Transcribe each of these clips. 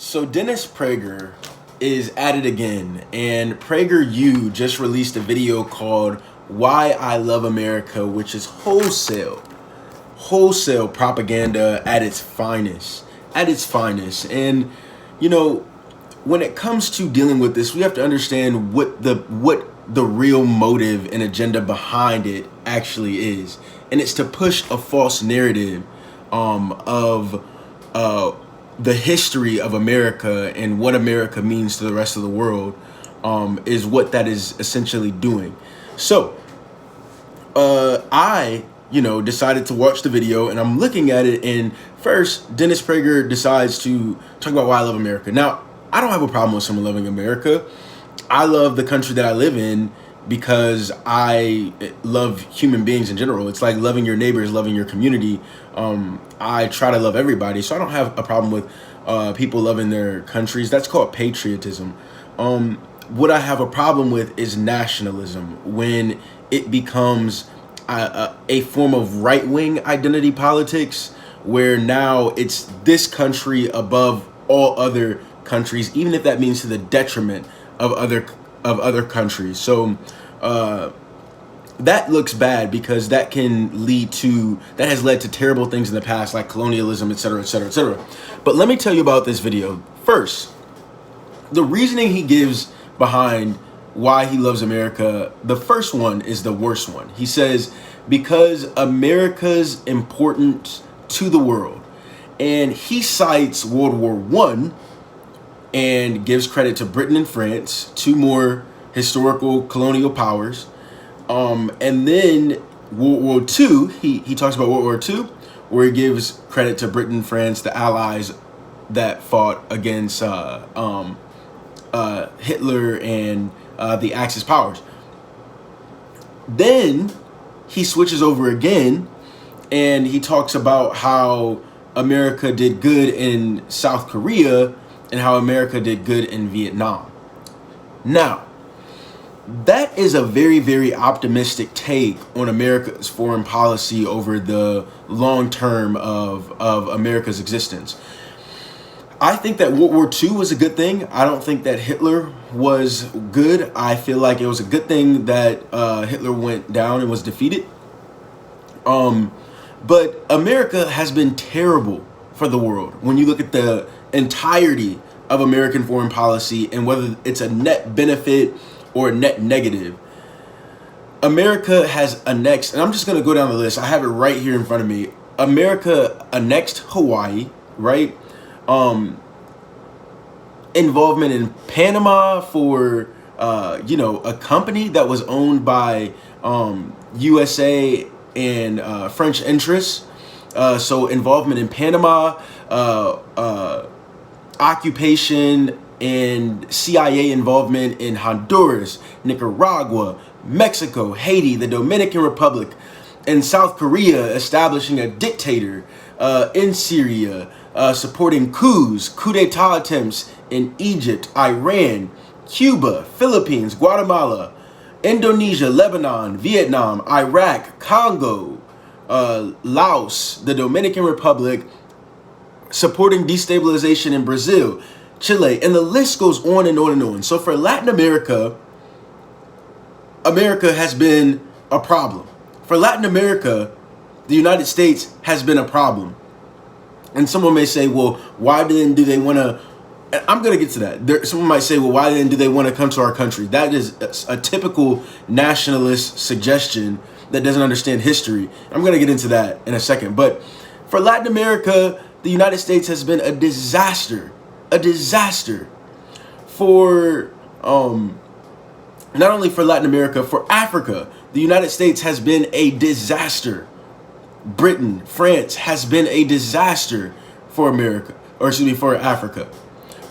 So Dennis Prager is at it again, and PragerU just released a video called Why I Love America, which is wholesale propaganda at its finest. And you know, when it comes to dealing with this, we have to understand what the real motive and agenda behind it actually is. And it's to push a false narrative of the history of America and what America means to the rest of the world, is what that is essentially doing. So I decided to watch the video, and I'm looking at it, and first Dennis Prager decides to talk about why I love America. Now, I don't have a problem with someone loving America. I love the country that I live in because I love human beings in general. It's like loving your neighbors, loving your community. I try to love everybody, so I don't have a problem with people loving their countries. That's called patriotism. What I have a problem with is nationalism, when it becomes a form of right-wing identity politics, where now it's this country above all other countries, even if that means to the detriment of other countries. So that looks bad, because that has led to terrible things in the past, like colonialism, etc., etc., etc. But let me tell you about this video. First, the reasoning he gives behind why he loves America, the first one is the worst one. He says, because America's important to the world. And he cites World War I and gives credit to Britain and France, two more historical colonial powers. And then World War II, he talks about World War II, where he gives credit to Britain, France, the Allies that fought against Hitler and the Axis powers. Then he switches over again, and he talks about how America did good in South Korea and how America did good in Vietnam. Now, that is a very, very optimistic take on America's foreign policy over the long term of America's existence. I think that World War II was a good thing. I don't think that Hitler was good. I feel like it was a good thing that Hitler went down and was defeated. But America has been terrible for the world. When you look at the entirety of American foreign policy and whether it's a net benefit or a net negative, America has annexed, and I'm just going to go down the list. I have it right here in front of me. America annexed Hawaii, right? Involvement in Panama for, a company that was owned by USA and French interests. So involvement in Panama, occupation and CIA involvement in Honduras, Nicaragua, Mexico, Haiti, the Dominican Republic, and South Korea, establishing a dictator in Syria, supporting coup d'etat attempts in Egypt, Iran, Cuba, Philippines, Guatemala, Indonesia, Lebanon, Vietnam, Iraq, Congo, Laos, the Dominican Republic, supporting destabilization in Brazil, Chile, and the list goes on and on and on. So for Latin America, America has been a problem. For Latin America, the United States has been a problem. And someone may say, well, why then do they want to? I'm going to get to that. Someone might say, well, why then do they want to come to our country? That is a typical nationalist suggestion that doesn't understand history. I'm going to get into that in a second. But for Latin America, the United States has been a disaster. A disaster for not only for Latin America, for Africa. The United States has been a disaster. Britain, France has been a disaster for America, for Africa.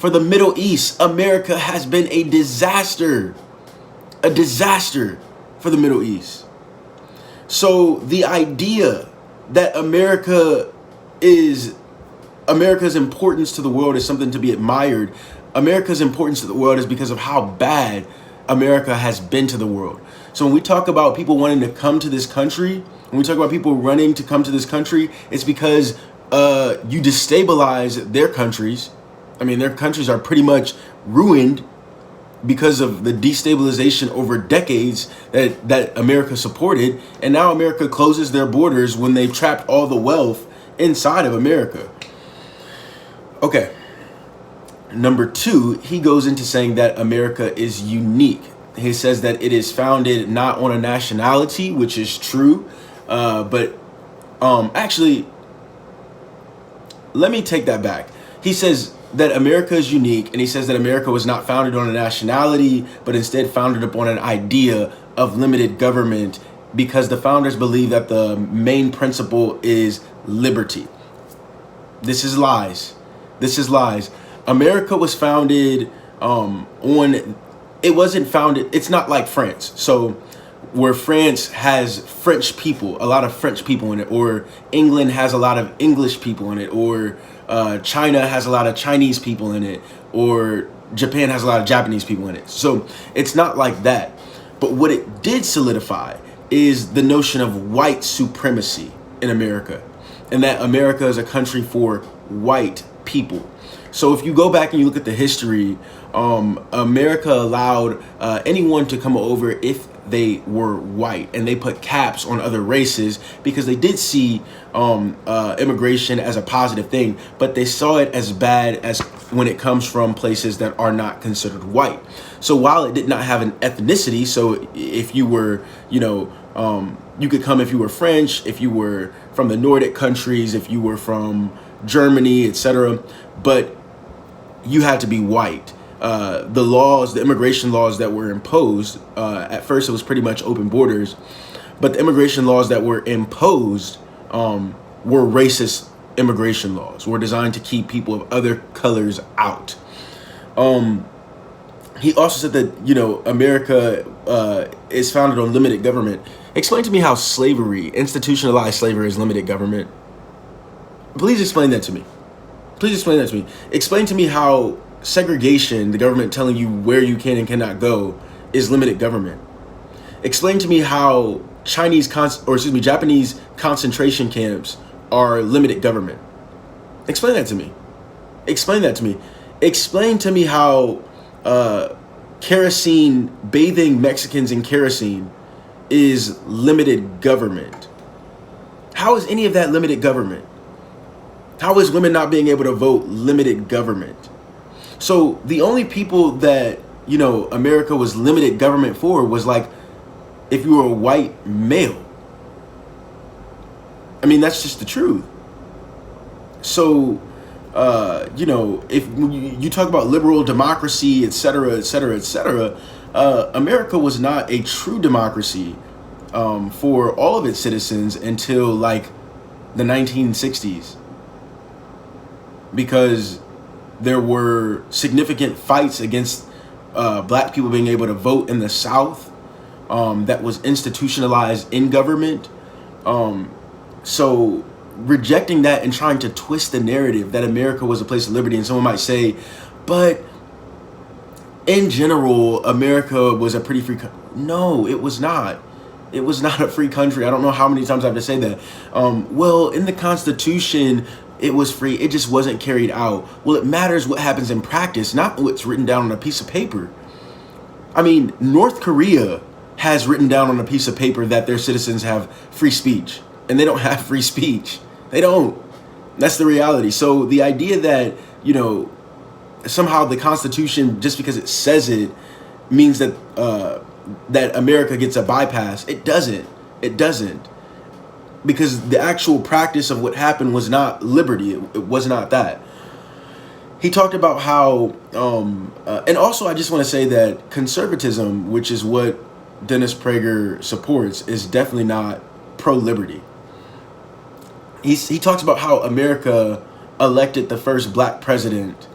For the Middle East, America has been a disaster. A disaster for the Middle East. So the idea that America's importance to the world is something to be admired. America's importance to the world is because of how bad America has been to the world. So when we talk about people wanting to come to this country, when we talk about people running to come to this country, it's because you destabilize their countries I mean, their countries are pretty much ruined because of the destabilization over decades that America supported. And now America closes their borders when they've trapped all the wealth inside of America. Okay. Number two, he goes into saying that America is unique. He says that it is founded not on a nationality, which is true, but actually, let me take that back. He says that America is unique, and he says that America was not founded on a nationality, but instead founded upon an idea of limited government, because the founders believe that the main principle is liberty. This is lies. This is lies. America was founded it wasn't founded, it's not like France. So where France has French people, a lot of French people in it, or England has a lot of English people in it, or China has a lot of Chinese people in it, or Japan has a lot of Japanese people in it. So it's not like that. But what it did solidify is the notion of white supremacy in America, and that America is a country for white people. So if you go back and you look at the history, America allowed anyone to come over if they were white, and they put caps on other races because they did see immigration as a positive thing, but they saw it as bad as when it comes from places that are not considered white. So while it did not have an ethnicity, so if you were, you could come if you were French, if you were from the Nordic countries, if you were from Germany, etc., but you had to be white. The immigration laws that were imposed, at first it was pretty much open borders, but the immigration laws that were imposed were racist immigration laws, were designed to keep people of other colors out. He also said that, America is founded on limited government. Explain to me how slavery, institutionalized slavery, is limited government. Please explain that to me. Please explain that to me. Explain to me how segregation, the government telling you where you can and cannot go, is limited government. Explain to me how Japanese concentration camps are limited government. Explain that to me. Explain that to me. Explain to me how bathing Mexicans in kerosene is limited government. How is any of that limited government? How is women not being able to vote limited government? So the only people that, America was limited government for was like if you were a white male. I mean, that's just the truth. So, if you talk about liberal democracy, et cetera, et cetera, et cetera, America was not a true democracy for all of its citizens until like the 1960s. Because there were significant fights against black people being able to vote in the South that was institutionalized in government. So rejecting that and trying to twist the narrative that America was a place of liberty, and someone might say, but in general, America was a pretty free country. No, it was not. It was not a free country. I don't know how many times I have to say that. Well, in the Constitution, it was free. It just wasn't carried out. Well, it matters what happens in practice, not what's written down on a piece of paper. I mean, North Korea has written down on a piece of paper that their citizens have free speech, and they don't have free speech. They don't. That's the reality. So the idea that, somehow the Constitution, just because it says it, means that that America gets a bypass. It doesn't. It doesn't. Because the actual practice of what happened was not liberty. It was not that. He talked about how, and also I just want to say that conservatism, which is what Dennis Prager supports, is definitely not pro-liberty. He talks about how America elected the first black president,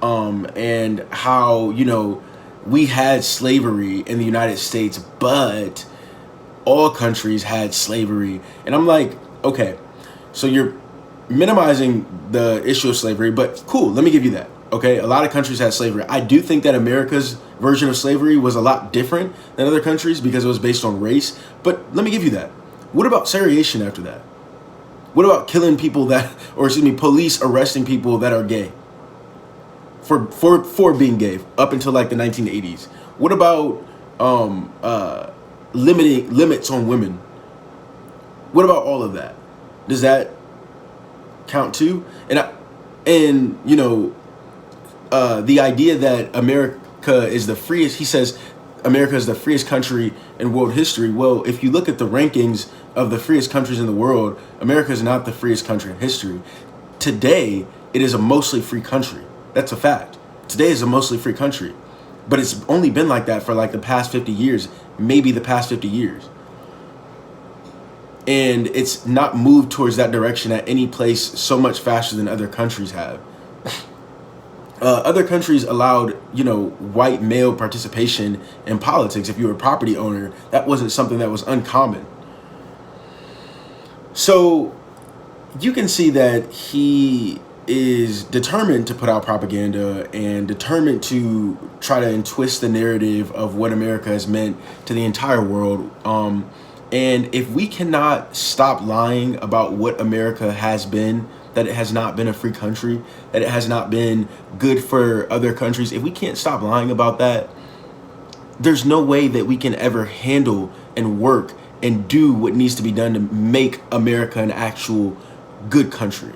and how, we had slavery in the United States, but all countries had slavery. And I'm like, okay, so you're minimizing the issue of slavery, but cool, let me give you that. Okay, a lot of countries had slavery. I do think that America's version of slavery was a lot different than other countries because it was based on race, but let me give you that. What about segregation after that? What about killing people police arresting people that are gay? for being gay up until like the 1980s. What about limiting limits on women? What about all of that? Does that count too? And you know, the idea that America is the freest, he says America is the freest country in world history. Well, if you look at the rankings of the freest countries in the world, America is not the freest country in history. Today, it is a mostly free country. That's a fact. Today is a mostly free country. But it's only been like that for like the past 50 years, maybe the past 50 years. And it's not moved towards that direction at any place so much faster than other countries have. Other countries allowed, you know, white male participation in politics. If you were a property owner, that wasn't something that was uncommon. So you can see that he is determined to put out propaganda and determined to try to twist the narrative of what America has meant to the entire world. And if we cannot stop lying about what America has been, that it has not been a free country, that it has not been good for other countries, if we can't stop lying about that, there's no way that we can ever handle and work and do what needs to be done to make America an actual good country.